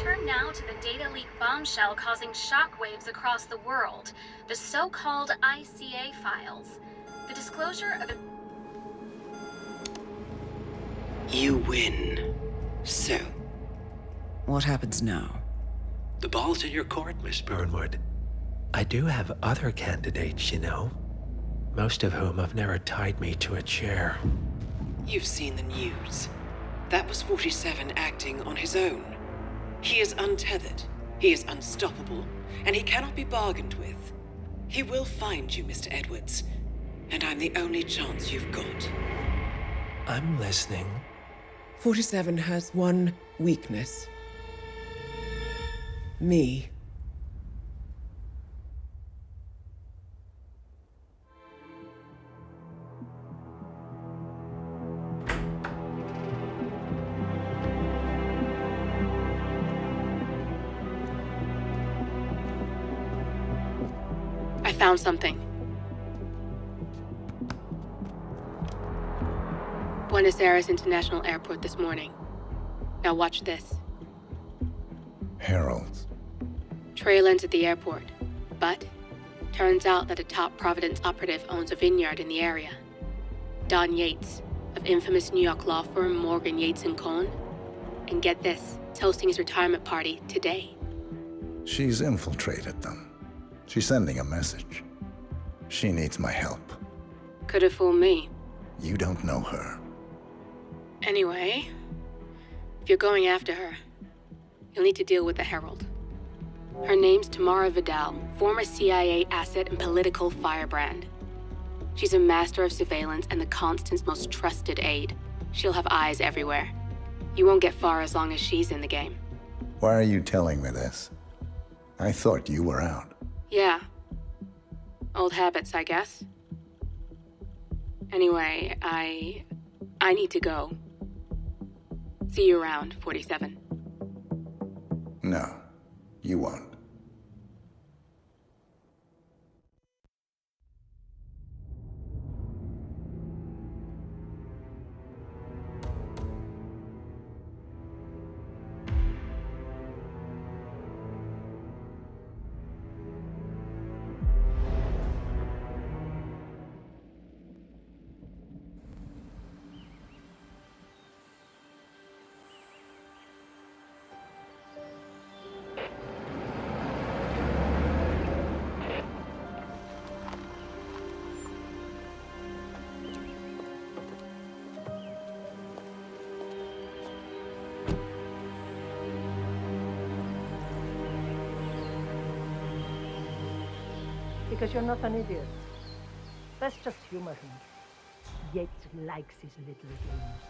turn now to the data leak bombshell causing shockwaves across the world, the so-called ICA files. The disclosure of... You win. So? What happens now? The ball's in your court, Miss Burnwood. I do have other candidates, you know. Most of whom have never tied me to a chair. You've seen the news. That was 47 acting on his own. He is untethered, he is unstoppable, and he cannot be bargained with. He will find you, Mr. Edwards, and I'm the only chance you've got. I'm listening. 47 has one weakness. Me. I found something. Buenos Aires International Airport this morning. Now watch this. Heralds. Trail ends at the airport, but turns out that a top Providence operative owns a vineyard in the area. Don Yates, of infamous New York law firm Morgan, Yates & Cohn. And get this, is hosting his retirement party today. She's infiltrated them. She's sending a message. She needs my help. Could have fooled me. You don't know her. Anyway, if you're going after her, you'll need to deal with the Herald. Her name's Tamara Vidal, former CIA asset and political firebrand. She's a master of surveillance and the Constant's most trusted aide. She'll have eyes everywhere. You won't get far as long as she's in the game. Why are you telling me this? I thought you were out. Yeah. Old habits, I guess. Anyway, I need to go. See you around, 47. No, you won't. Because you're not an idiot. Let's just humor him. Yates likes his little games.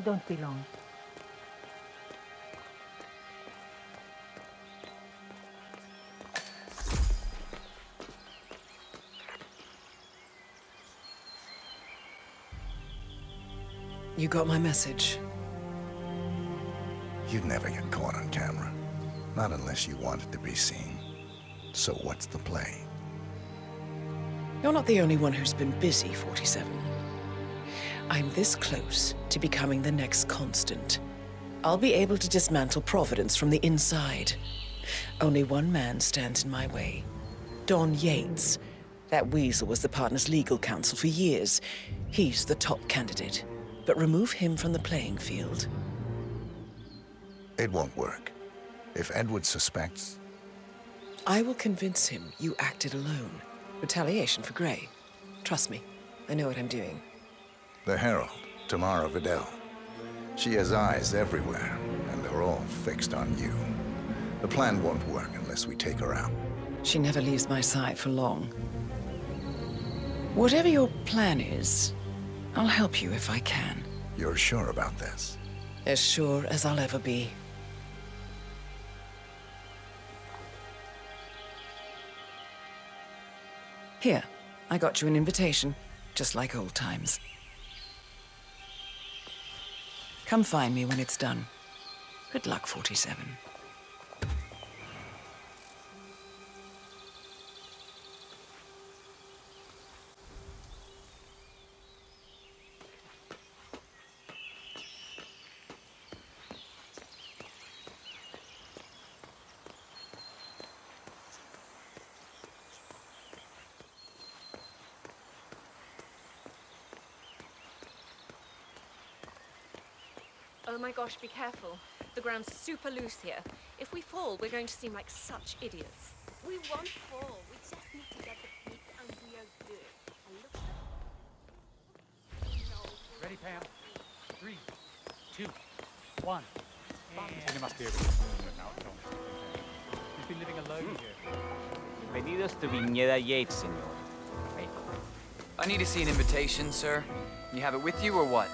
Don't be long. You got my message. You'd never get caught on camera. Not unless you wanted to be seen. So what's the play? You're not the only one who's been busy, 47. I'm this close to becoming the next Constant. I'll be able to dismantle Providence from the inside. Only one man stands in my way. Don Yates. That weasel was the partner's legal counsel for years. He's the top candidate. But remove him from the playing field. It won't work. If Edward suspects... I will convince him you acted alone. Retaliation for Grey. Trust me, I know what I'm doing. The Herald, Tamara Vidal. She has eyes everywhere, and they're all fixed on you. The plan won't work unless we take her out. She never leaves my side for long. Whatever your plan is, I'll help you if I can. You're sure about this? As sure as I'll ever be. Here, I got you an invitation, just like old times. Come find me when it's done. Good luck, 47. Oh my gosh, be careful. The ground's super loose here. If we fall, we're going to seem like such idiots. We won't fall. We just need to get the peak and we are good. And look. Ready, Pam? 3, 2, 1. And you must be able to move it now, don't you? You've been living alone here. Pedidos de Viñeda Yates, senor. Hey. I need to see an invitation, sir. You have it with you or what?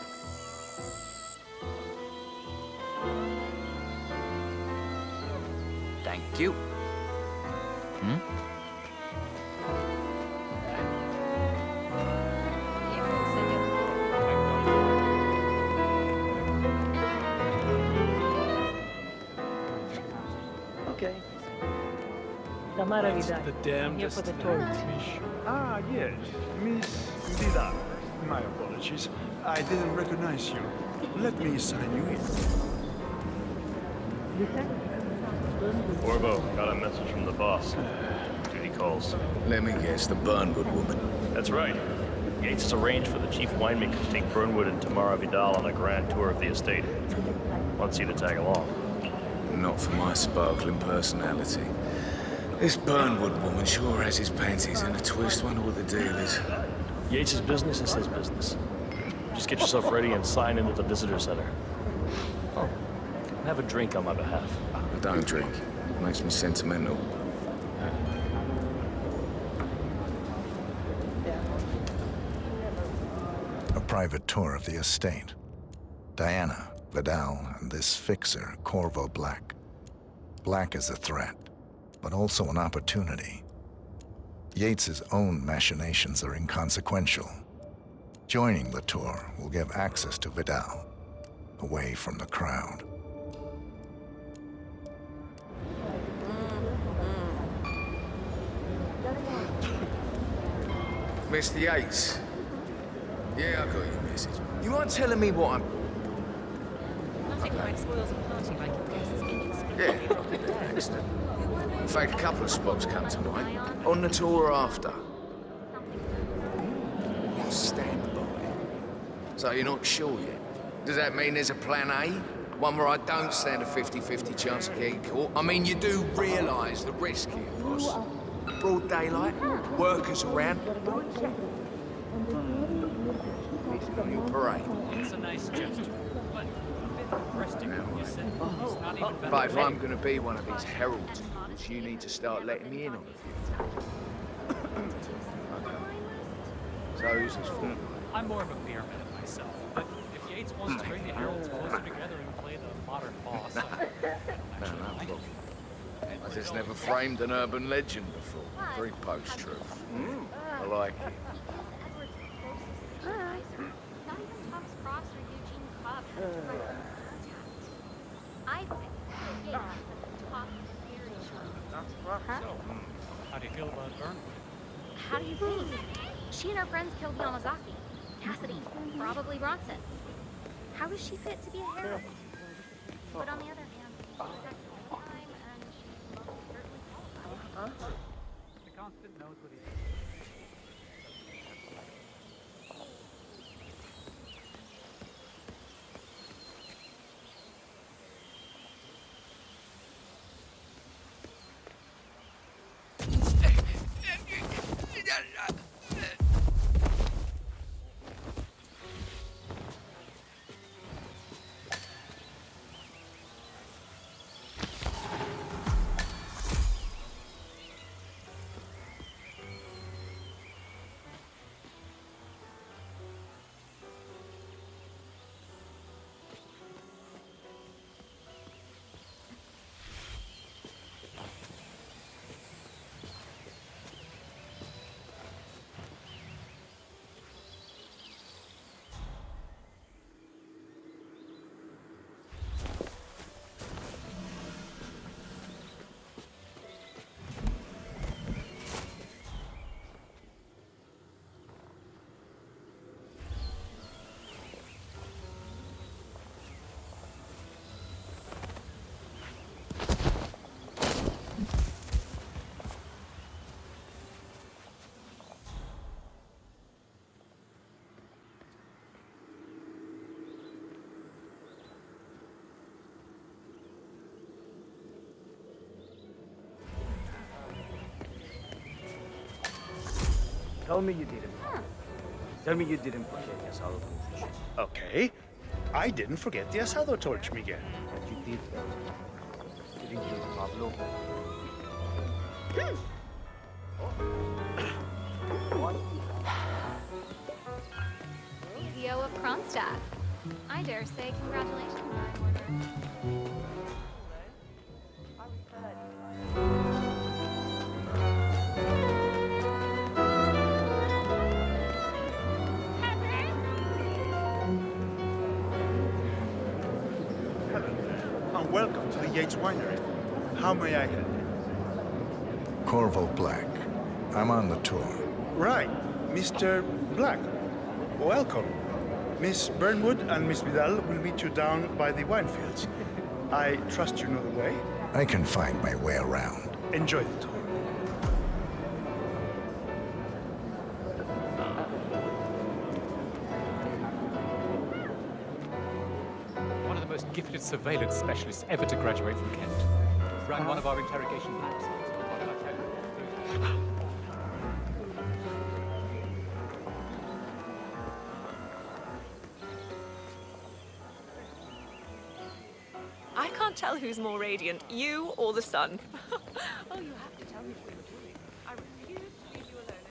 Thank you. Okay. Tamara Vidal. The damnedest Here for the tour. Ah, yes. Miss Vidal. My apologies. I didn't recognize you. Let me sign you in. Corvo, got a message from the boss. Duty calls. Let me guess, the Burnwood woman. That's right. Yates has arranged for the chief winemaker to take Burnwood and Tamara Vidal on a grand tour of the estate. Wants you to tag along. Not for my sparkling personality. This Burnwood woman sure has his panties in a twist. Wonder what the deal is. Yates' business is his business. Just get yourself ready and sign in at the visitor center. Oh, have a drink on my behalf. I don't drink. It makes me sentimental. A private tour of the estate. Diana, Vidal, and this fixer, Corvo Black. Black is a threat, but also an opportunity. Yates's own machinations are inconsequential. Joining the tour will give access to Vidal, away from the crowd. Mr. Yates. Yeah, I got your message. You mind telling me what I'm... Nothing quite spoils a party like your guests inexplicably Yeah, dropping dead. accident. In fact, a couple of spots come to mind. On the tour or after. Stand by. So you're not sure yet? Does that mean there's a plan A? One where I don't stand a 50-50 chance of getting caught? I mean, you do realise the risk here, boss. Broad daylight, workers around. Missing on your parade. It's a nice gesture, but a bit depressing. You said it's not even better. But if I'm going to be one of these heralds, you need to start letting me in on a few things. So who's this for? I'm more of a beer man myself, but if Yates wants to bring the heralds closer together and play the modern boss, I actually like it. I just never framed an urban legend before. Very post-truth. I like it. How do you feel about Burnwood? How do you think? She and her friends killed Yamazaki. Cassidy, probably Bronson. How does she fit to be a herald? But on the other hand, she was excellent time, and she most certainly qualified. The Constant knows what he's Tell me you didn't. Tell me you didn't forget the asado torch. Okay. I didn't forget the asado torch, Miguel. But you did, though. Didn't you, Pablo? CEO of Kronstadt. I dare say congratulations. And welcome to the Yates Winery. How may I help you? Corvo Black. I'm on the tour. Right, Mr. Black. Welcome. Miss Burnwood and Miss Vidal will meet you down by the wine fields. I trust you know the way. I can find my way around. Enjoy the tour. One of the most gifted surveillance specialists ever to graduate from Kent. Ran one of our interrogation groups. What did I tell you? I can't tell who's more radiant, you or the sun. Oh, you have to tell me what you're doing. I refuse to leave you alone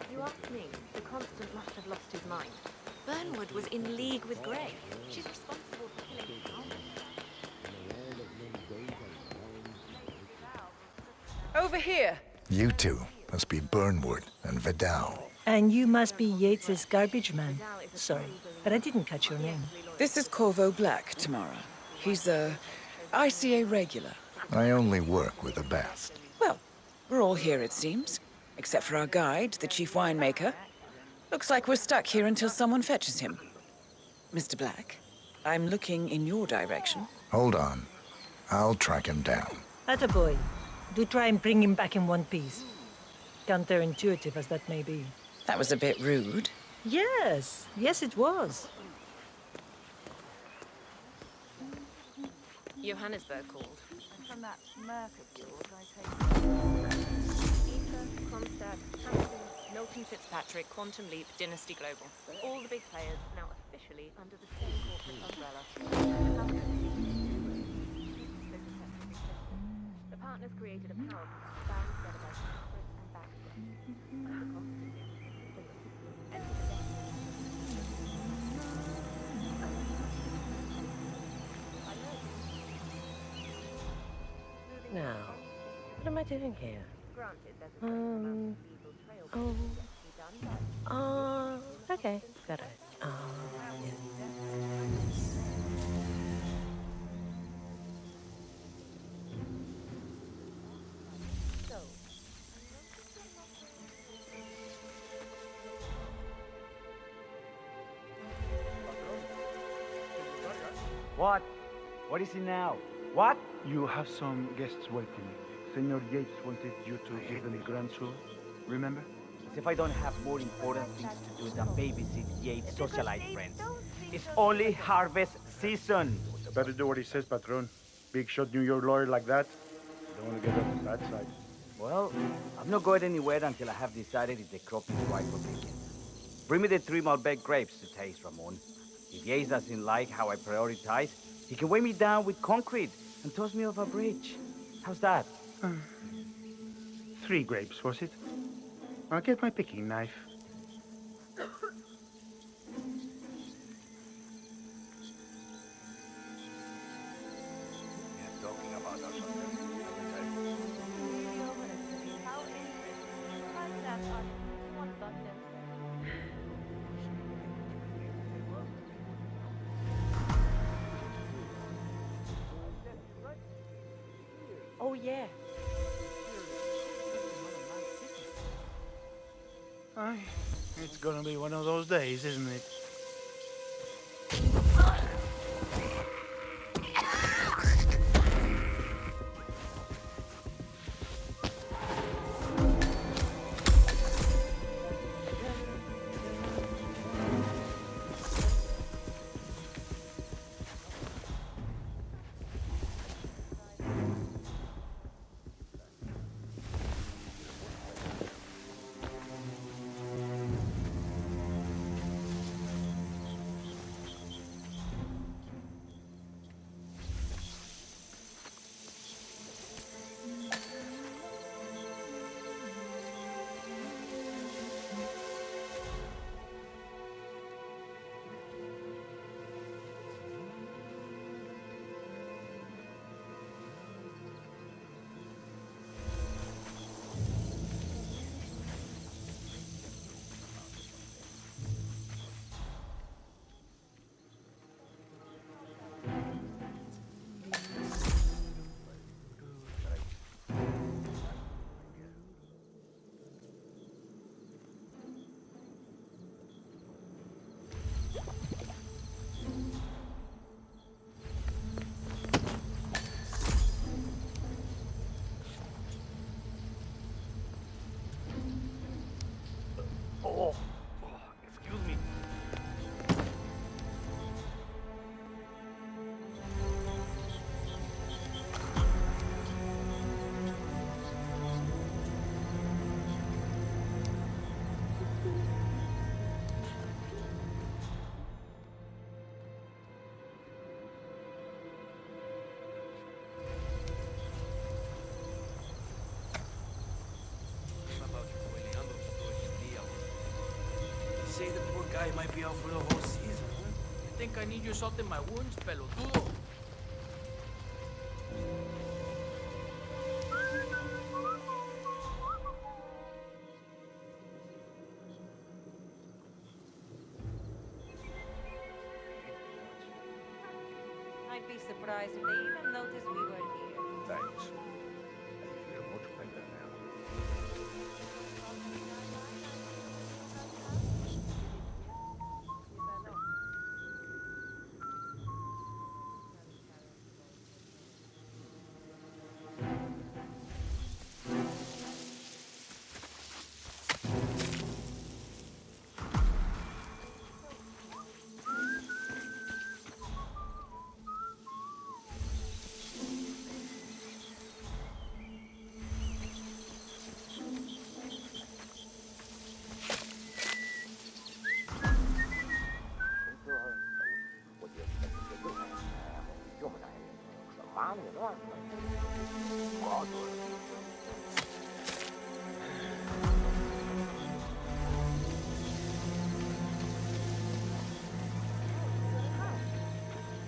until you ask me, the Constant must have lost his mind. Burnwood was in league with Grey. She's responsible for killing Over here. You two must be Burnwood and Vidal. And you must be Yates's garbage man. Sorry, but I didn't catch your name. This is Corvo Black, Tamara. He's a ICA regular. I only work with the best. Well, we're all here, it seems. Except for our guide, the chief winemaker. Looks like we're stuck here until someone fetches him. Mr. Black, I'm looking in your direction. Hold on. I'll track him down. Attaboy. Do try and bring him back in one piece. Counterintuitive as that may be. That was a bit rude. Yes. Yes, it was. Johannesburg called. From that Merc of yours, I take Ether, Kronstadt, Hamilton, Milton Fitzpatrick, Quantum Leap, Dynasty Global. All the big players now officially under the same corporate umbrella. The partners created a power bound together by secret and backstep. Now, what am I doing here? Okay, got it. What? What is it now? What? You have some guests waiting. Senor Yates wanted you to give them a grand tour. Remember? As if I don't have more important things to do than babysit Yates' socialite friends. It's only harvest season. Better do what he says, Patron. Big shot New York lawyer like that. Don't want to get on the bad side. Well, I'm not going anywhere until I have decided if the crop is right for picking. Bring me the 3 Malbec grapes to taste, Ramon. If Yates doesn't like how I prioritize, he can weigh me down with concrete and toss me off a bridge. How's that? 3 grapes, was it? I'll get my picking knife. Oh, yeah. It's gonna be one of those days, isn't it? guy might be out for the whole season, huh? You think I need your salt in my wounds, pelotudo? I'd be surprised if they even noticed we were here. Thanks. I feel much better now.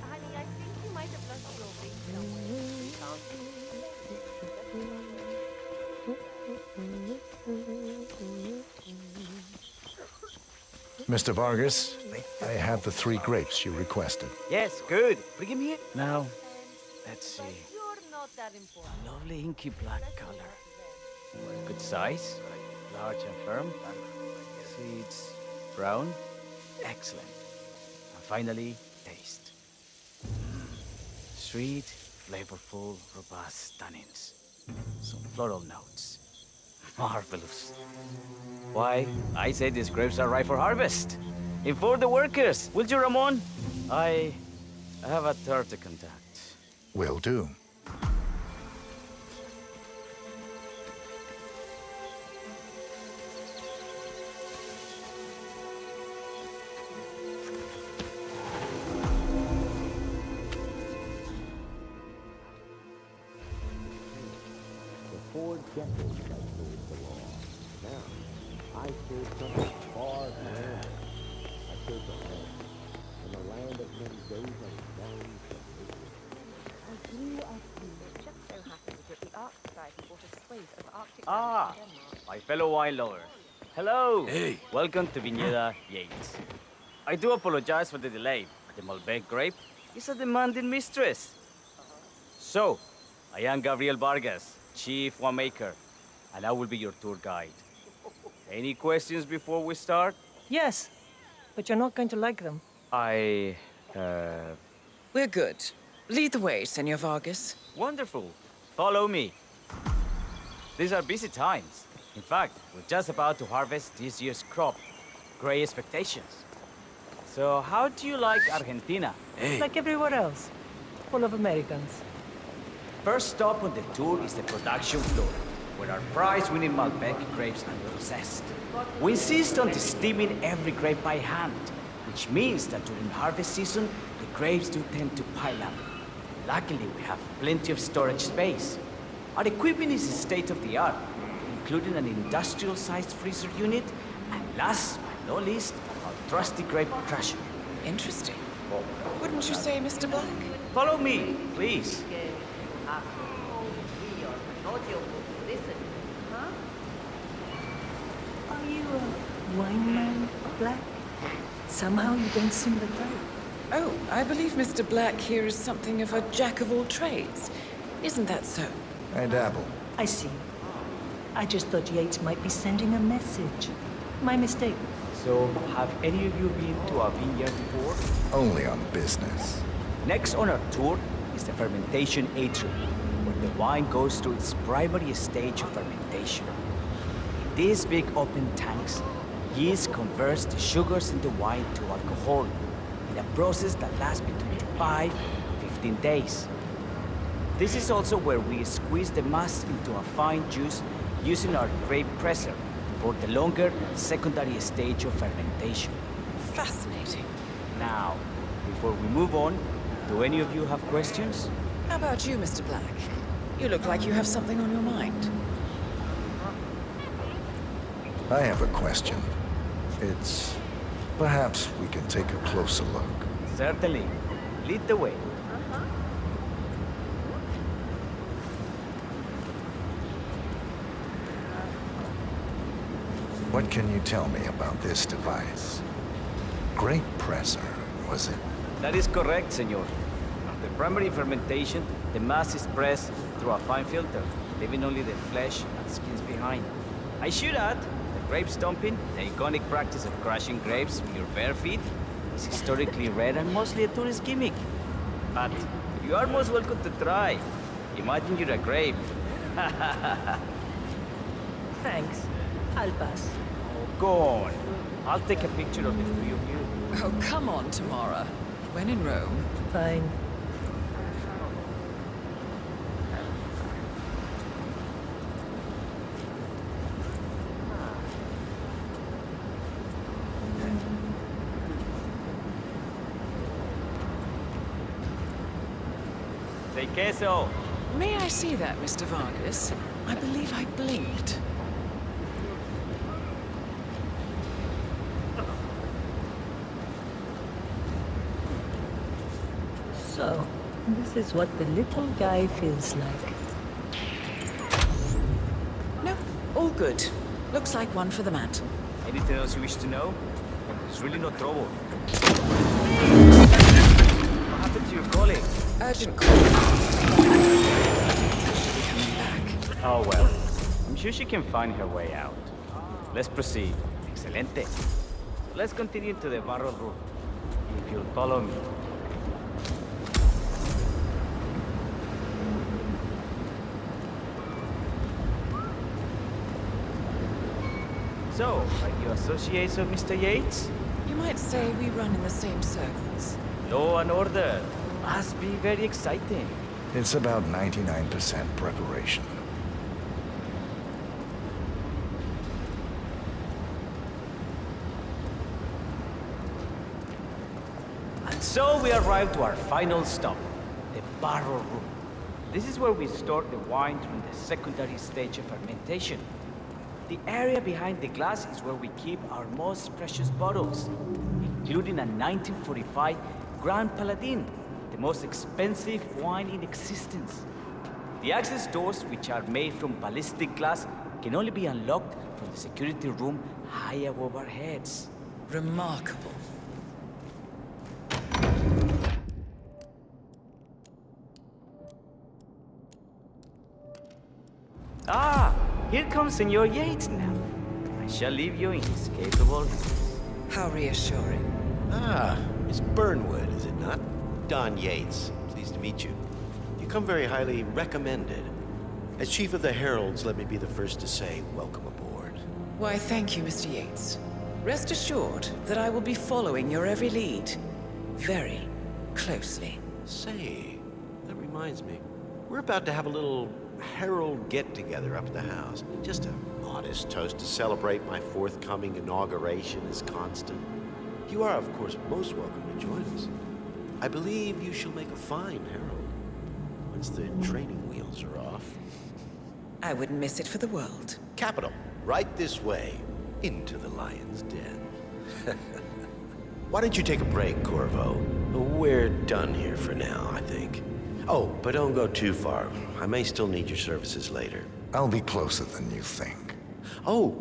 Honey, I think you might have lost your ring Mr. Vargas, I have the 3 grapes you requested. Yes, good. Bring him here. Now, let's see. You're not that important. A lovely inky black color. Good size, large and firm. Seeds brown. Excellent. And finally, taste. Sweet, flavorful, robust tannins. Some floral notes. Marvelous. Why, I say these grapes are ripe for harvest. Inform the workers, will you, Ramon? I have a third to contact. Will do. For decades I served the law. Now, I serve something far grander. I serve the land. In the land of Mendoza and down to It just so happens that the Ark Society bought a swathe of Arctic Ah, land in Denmark. my fellow wine lover. Hello. Hey. Welcome to Viñeda Yates. I do apologize for the delay. The Malbec grape is a demanding mistress. So, I am Gabriel Vargas, Chief Winemaker, and I will be your tour guide. Any questions before we start? Yes, but you're not going to like them. We're good. Lead the way, Senor Vargas. Wonderful. Follow me. These are busy times. In fact, we're just about to harvest this year's crop. Great expectations. So, how do you like Argentina? Like everywhere else. Full of Americans. First stop on the tour is the production floor, where our prize-winning Malbec grapes are processed. We insist on steaming every grape by hand, which means that during harvest season, the grapes do tend to pile up. Luckily, we have plenty of storage space. Our equipment is state-of-the-art, including an industrial-sized freezer unit, and last but not least, our trusty grape crusher. Interesting. Wouldn't you say, Mr. Black? Follow me, please. Are you a wine man, Black? Somehow you don't seem the type. Oh, I believe Mr. Black here is something of a jack of all trades. Isn't that so? I dabble. I see. I just thought Yates might be sending a message. My mistake. So, have any of you been to a vineyard before? Only on business. Next on our tour is the fermentation atrium, where the wine goes through its primary stage of fermentation. In these big open tanks, yeast converts the sugars in the wine to alcohol, in a process that lasts between 5 and 15 days. This is also where we squeeze the must into a fine juice using our grape presser for the longer secondary stage of fermentation. Fascinating. Now, before we move on, do any of you have questions? How about you, Mr. Black? You look like you have something on your mind. I have a question. It's Perhaps we can take a closer look. Certainly. Lead the way. What can you tell me about this device? Grape presser, was it? That is correct, senor. After primary fermentation, the mass is pressed through a fine filter, leaving only the flesh and skins behind. I should add, the grape stomping, the iconic practice of crushing grapes with your bare feet, is historically rare and mostly a tourist gimmick. But you are most welcome to try. Imagine you're a grape. Thanks. I'll pass. Oh, go on. I'll take a picture of the three of you. Oh, come on, Tamara. When in Rome. Fine. Say queso. May I see that, Mr. Vargas? I believe I blinked. So, this is what the little guy feels like. No, all good. Looks like one for the mantle. Anything else you wish to know? There's really no trouble. What happened to your colleague? Urgent call. Oh well. I'm sure she can find her way out. Let's proceed. Excelente. Let's continue to the barrel room. If you'll follow me. So, are you associates of Mr. Yates? You might say we run in the same circles. Law and order. Must be very exciting. It's about 99% preparation. And so we arrive to our final stop, the barrel room. This is where we store the wine during the secondary stage of fermentation. The area behind the glass is where we keep our most precious bottles, including a 1945 Grand Paladin, the most expensive wine in existence. The access doors, which are made from ballistic glass, can only be unlocked from the security room high above our heads. Remarkable. Ah, here comes Senor Yates now. I shall leave you in his capable hands. How reassuring. Ah, Miss Burnwood, is it not? Don Yates, pleased to meet you. You come very highly recommended. As Chief of the Heralds, let me be the first to say welcome aboard. Why, thank you, Mr. Yates. Rest assured that I will be following your every lead. Very closely. Say, that reminds me. We're about to have a little Herald get-together up at the house. Just a modest toast to celebrate my forthcoming inauguration as Constant. You are, of course, most welcome to join us. I believe you shall make a fine Herald, once the training wheels are off. I wouldn't miss it for the world. Capital. Right this way, into the lion's den. Why don't you take a break, Corvo? We're done here for now, I think. Oh, but don't go too far. I may still need your services later. I'll be closer than you think. Oh,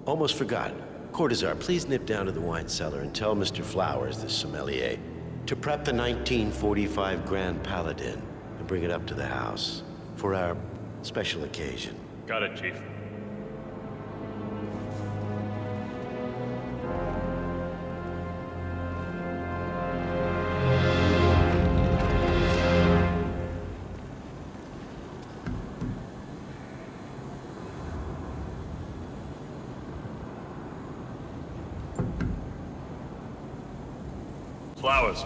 almost forgot. Cortazar, please nip down to the wine cellar and tell Mr. Flowers, the sommelier, to prep the 1945 Grand Paladin and bring it up to the house for our special occasion. Got it, Chief. Flowers.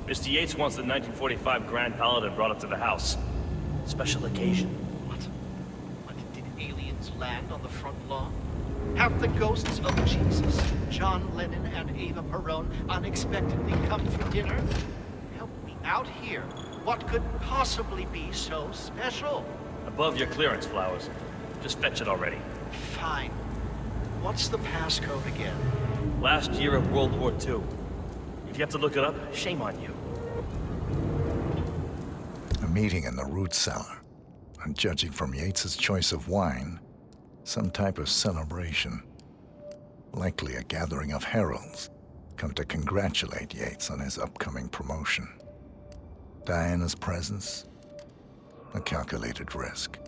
Mr. Yates wants the 1945 Grand Paladin brought up to the house. Special occasion. What? Did aliens land on the front lawn? Have the ghosts of Jesus, John Lennon, and Eva Perón unexpectedly come for dinner? Help me out here. What could possibly be so special? Above your clearance, Flowers. Just fetch it already. Fine. What's the passcode again? Last year of World War II. If you have to look it up, shame on you. A meeting in the root cellar, and judging from Yates's choice of wine, some type of celebration. Likely a gathering of heralds come to congratulate Yates on his upcoming promotion. Diana's presence, a calculated risk.